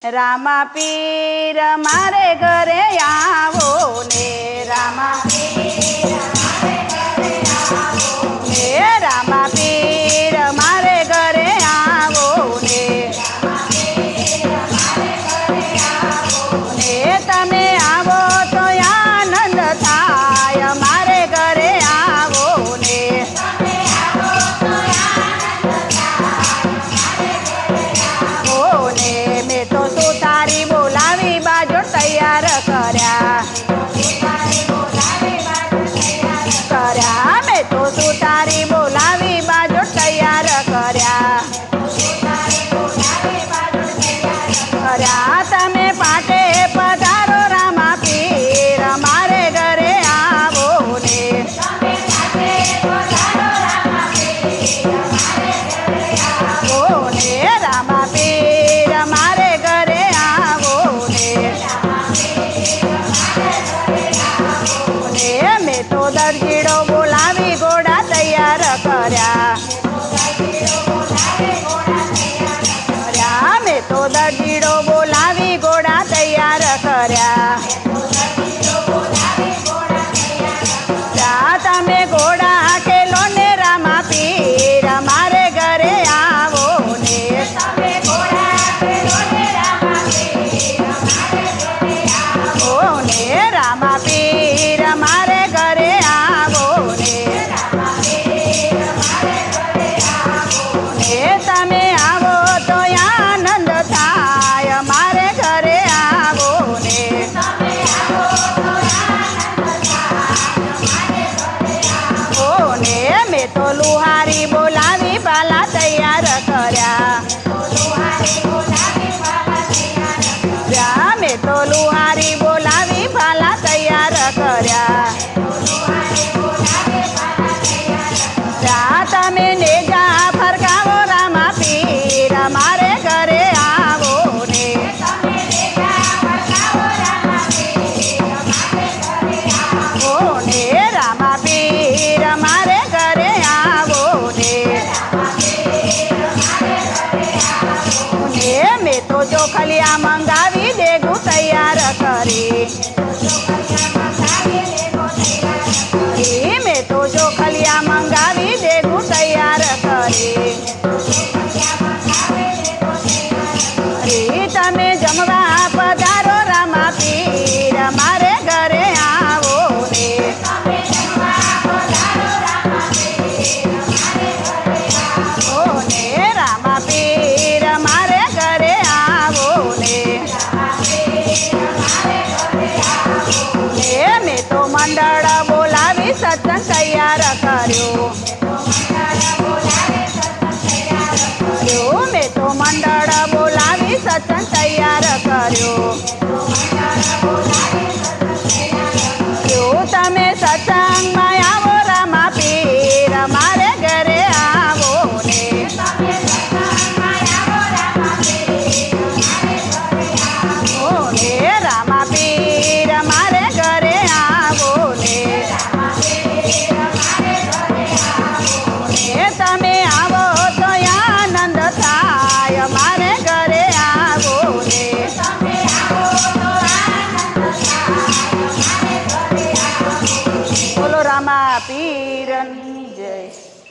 રામા પીર મારે ઘરે આવો ને રામા પીર રામા પીર મારે ઘરે આવો ને તમે આવો તો આનંદ થાય મારે ઘરે આવો ને મેં તો સુતારી બોલાવી બાજો તૈયાર કર્યા મેં તો સુતારી બોલાવી બાજો તૈયાર કર્યા તમે પાટે પધારો રામા પીર મારે ઘરે આવો ને રામા પીર મારે ઘરે આવો ને મેં તો દરજીડો બોલાવી ઘોડા તૈયાર કર્યા મેં તો દરજીડો બોલાવી ઘોડા તૈયાર કર્યા તમે ઘોડા હાકેલો ને રામા પીર મારે ઘરે આવો ને રામા પીર મારે ઘરે આવો ને તમે આવો તો આનંદ થાય મારે ઘરે આવો ને મેં તો લુહારી બોલાવી પાલા તૈયાર કર્યા મેં તો લુહારી બોલાવી પાલા તૈયાર કર્યા તમે નેજા ફરકાવો રામા પીર મારે ઘરે આવો ને રામા પીર મારે ઘરે આવો ને મેં તો ચોખલિયામાં